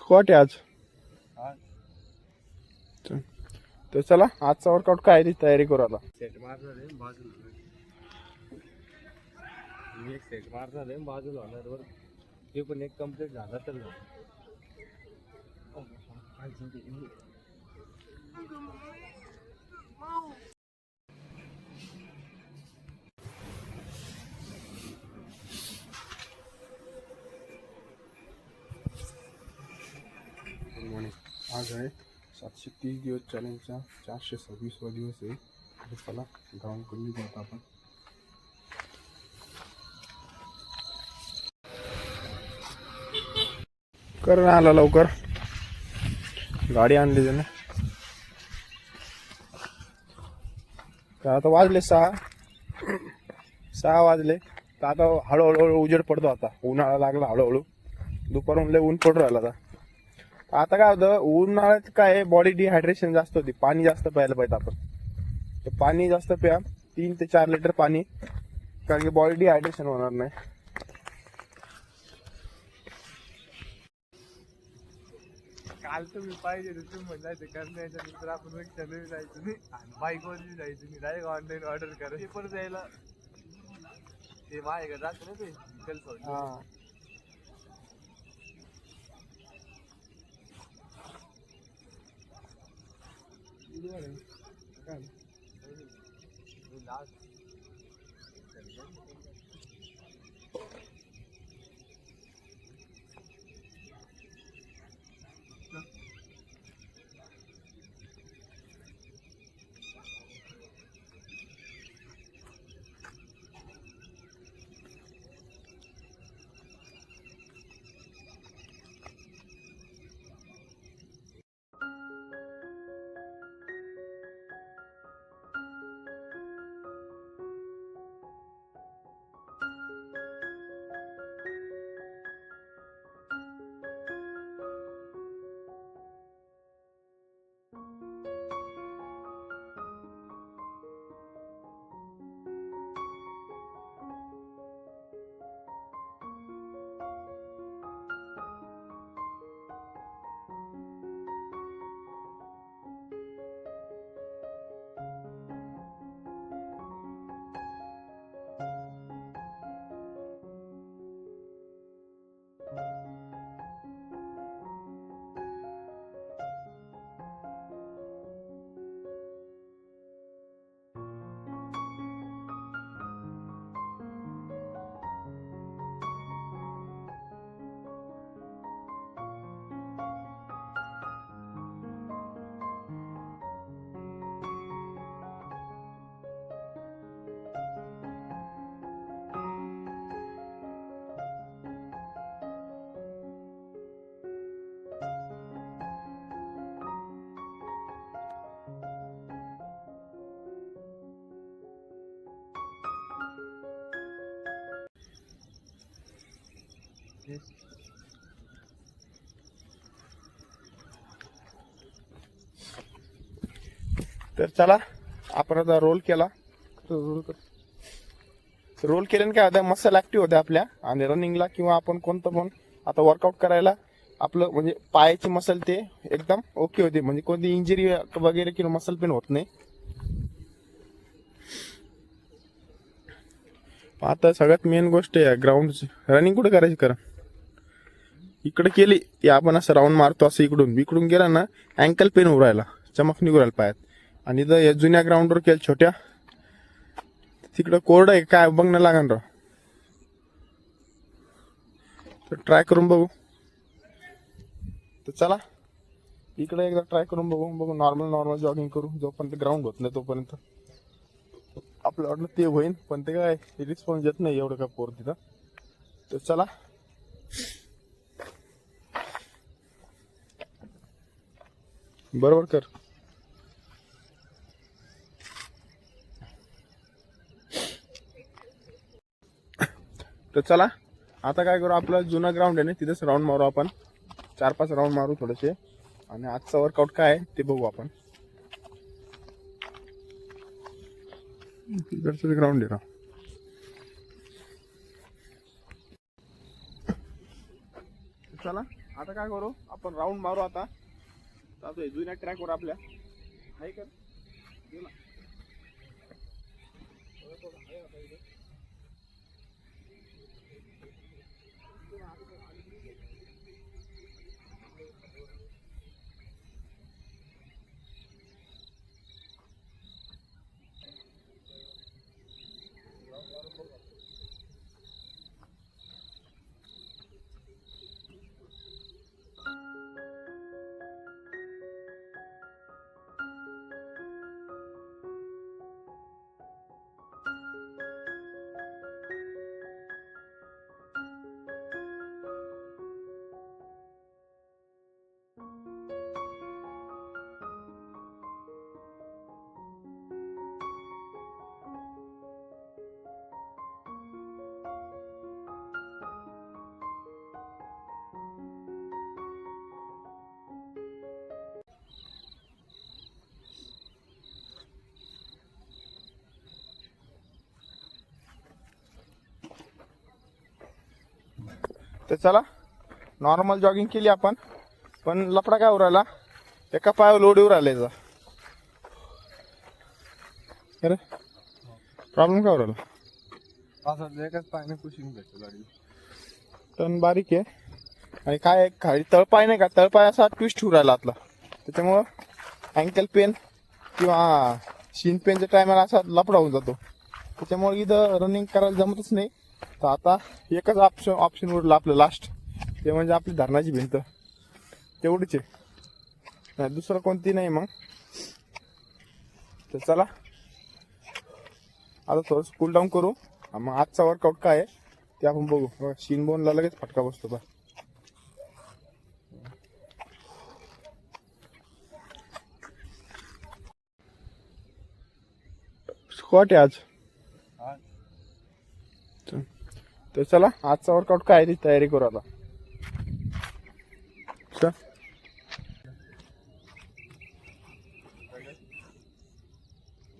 Squat आहे आज. तर चला आजचा वर्कआउट काय आहे ती तयारी करू आता. सेट मारणार आहे बाजूला. मी एक सेट मारणार आहे बाजूला होणार. ते पण एक कम्प्लीट झाला तर आज आहे 730 दिवस चॅलेंजचा 426वा दिवस आहे. तर चला ग्राउंड करून जातो आपण. कर ना आला लवकर, गाडी आणली त्याने. तर आता वाजले 6 वाजले. तर आता हळूहळू उजेड पडतो. आता उन्हाळा लागला हळूहळू. दुपारून लय ऊन पडू राहिला. आता काय होतं उन्हाळ्यात काय बॉडी डिहायड्रेशन जास्त होती. पाणी जास्त प्यायला पाहिजे आपण. तर पाणी जास्त प्या, 3 ते 4 लिटर पाणी, कारण की बॉडी डिहायड्रेशन होणार नाही. काल तुम्ही पाहिजे तुम्ही म्हणलायचं करण्याच्या नंतर आपण रिक्षाने जायचं नाही आणि बाईकवरही जायचं नाही. डायरेक्ट ऑनलाईन ऑर्डर करा. ते पण जायला ते माझ्याकडे जात ना ते हा तर चला आपण आता रोल केला. रोल केल्याने काय होतं मसल ऍक्टिव्ह होते आपल्या. आणि रनिंगला किंवा आपण कोणतं पण आता वर्कआउट करायला आपलं म्हणजे पायाची मसल ते एकदम ओके होते. म्हणजे कोणती इंजुरी वगैरे किंवा मसल पेन होत नाही. आता सगळ्यात मेन गोष्ट आहे ग्राउंड रनिंग कुठे करायची. करा इकडे केली की आपण असं राऊंड मारतो. असं इकडून गेला ना अँकल पेन होऊ राहिला, चमक निघू राहिला पायात. आणि इथं या जुन्या ग्राउंडवर केलं छोट्या, तिकडं कोरडं आहे काय बघणं लागण राव. तर ट्राय करून बघू. तर चला इकडे एकदा ट्राय करून बघू नॉर्मल जॉगिंग करू. जोपर्यंत ग्राउंड होत नाही तोपर्यंत आपलं वाटलं ते होईन, पण ते काय रिस्पॉन्स येत नाही एवढं का पोर तिथं. तर चला बरोबर कर. तर चला आता काय करू, आपलं जुना ग्राउंड आहे ना तिथेच राऊंड मारू आपण. 4-5 राऊंड मारू थोडेसे. आणि आजचा वर्कआउट काय आहे ते बघू आपण. तिकडचं ग्राउंड आहे ना. चला आता काय करू आपण राऊंड मारू आता जातोय जुन्या ट्रॅकवर आपल्या हाय कर ये ना. तर चला नॉर्मल जॉगिंग केली आपण पण लफडा काय उरायला एका पायावर लोड येऊ राहिला अरे प्रॉब्लेम काय उरायला असं एकच पायाने पुशिंग भेटतो गाडी टन बारीक आहे आणि काय खाली तळपाय नाही का तळपाय असा ट्विस्ट होऊ राहिला आतला त्याच्यामुळं अँकल पेन किंवा शिन पेनच्या टायमाला असा लफडा होऊन जातो त्याच्यामुळे इथं रनिंग करायला जमतच नाही. तर आता एकच ऑप्शन उरलं आपलं लास्ट ते म्हणजे आपली धरणाची भिंत तेवढीच आहे नाही दुसरं कोणती नाही. मग तर चला आता थोडंसं कूल डाऊन करू मग आजचा वर्कआउट काय आहे ते आपण बघू. बघा शिन बोनला लगेच फटका बसतो बा. स्क्वॉट आहे आज. तर चला आजचा वर्कआउट काय आहे ती तयारी करू आता.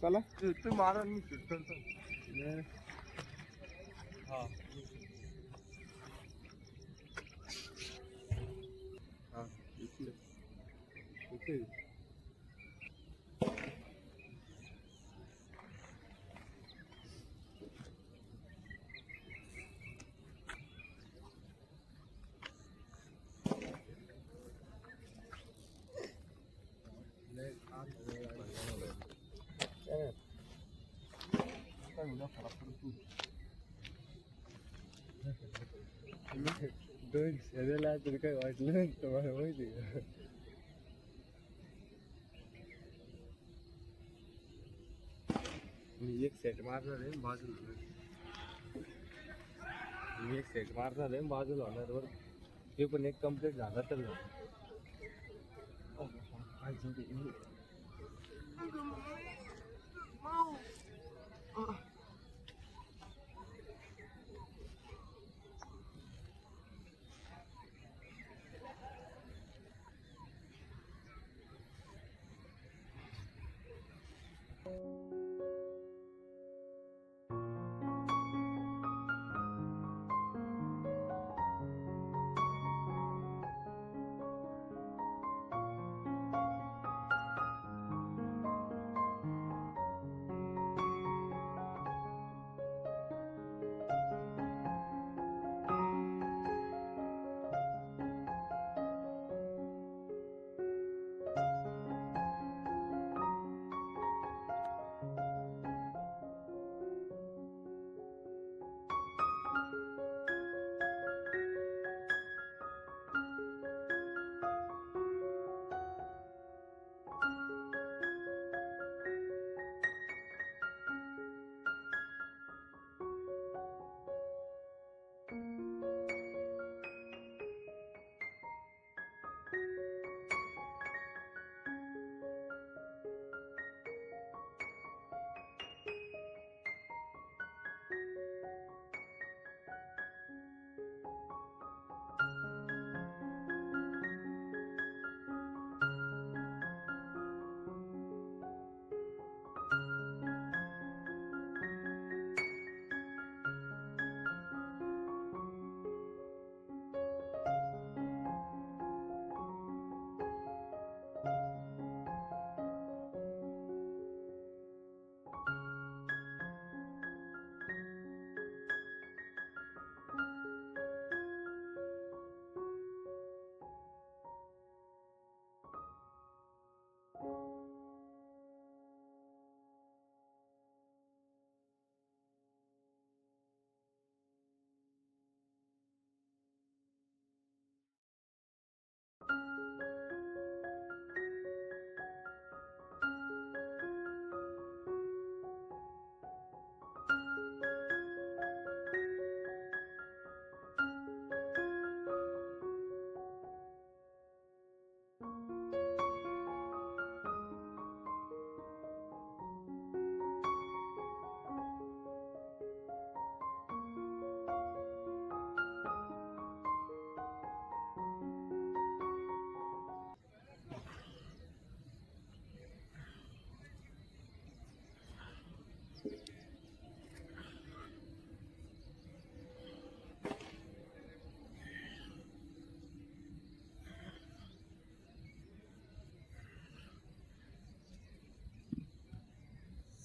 चला तू मारा मी शूट करतो. हा हा इथे दोन शरीराला तरी काही वाटलं नाही तुम्हाला माहिती का. मी एक सेट मारणार आहे बाजूला होणार ते पण एक कम्प्लीट झाला तर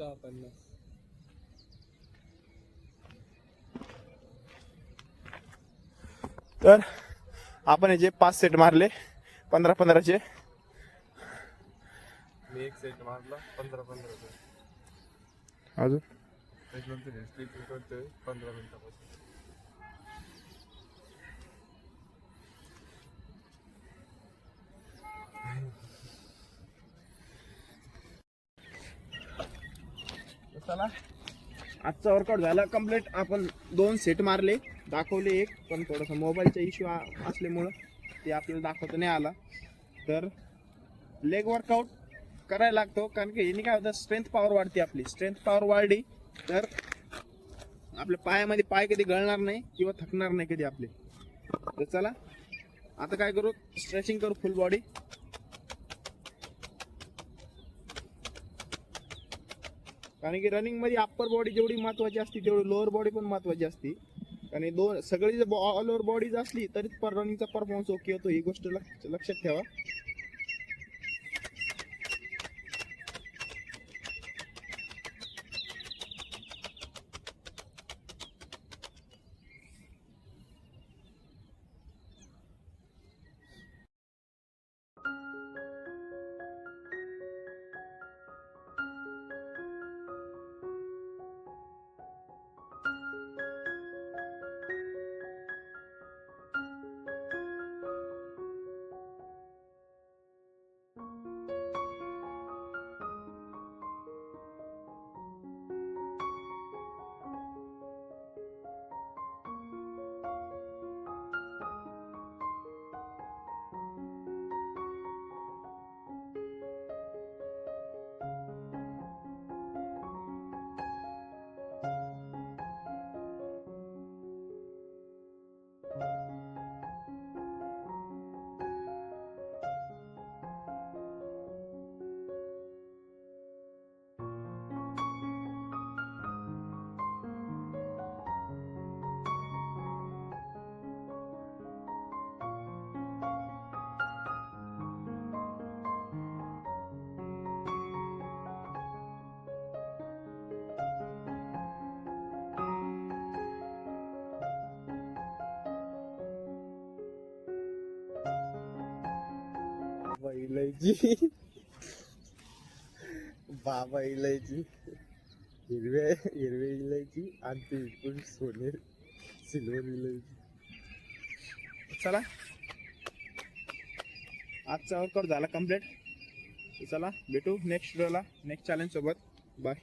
650. तर आपण हे जे 5 सेट मारले 15-15चे, मी एक सेट मारला 15-15 अजून त्याच्यानंतर स्लीपिंग करतोय 15 मिनिटापासून. चला आजचा वर्कआउट झाला कम्प्लीट. आपण 2 सेट मारले, दाखवले एक, पण थोडासा मोबाईलचा इश्यू असल्यामुळं ते आपल्याला दाखवता नाही आला. तर लेग वर्कआउट करायला लागतो, कारण की याने काय होतं, स्ट्रेंथ पॉवर वाढते. आपली स्ट्रेंथ पॉवर वाढली तर आपल्या पायामध्ये पाय कधी गळणार नाही किंवा थकणार नाही कधी आपले. तर चला आता काय करू, स्ट्रेचिंग करू फुल बॉडी. कारण की रनिंग मध्ये अप्पर बॉडी जेवढी महत्वाची असते तेवढी लोअर बॉडी पण महत्वाची असते. आणि दोन सगळी जर ऑल ओव्हर बॉडीज असली तरीच पण रनिंगचा परफॉर्मन्स ओके होतो. ही गोष्ट लक्षात ठेवा. इलायची, बाबा इलायची, हिरवे इलायची आणि ती इकडून सिल्वर इलायची. चला आजचा वर्कआउट झाला कम्प्लीट. चला भेटू नेक्स्ट व्हिडिओला नेक्स्ट चॅलेंज सोबत. बाय.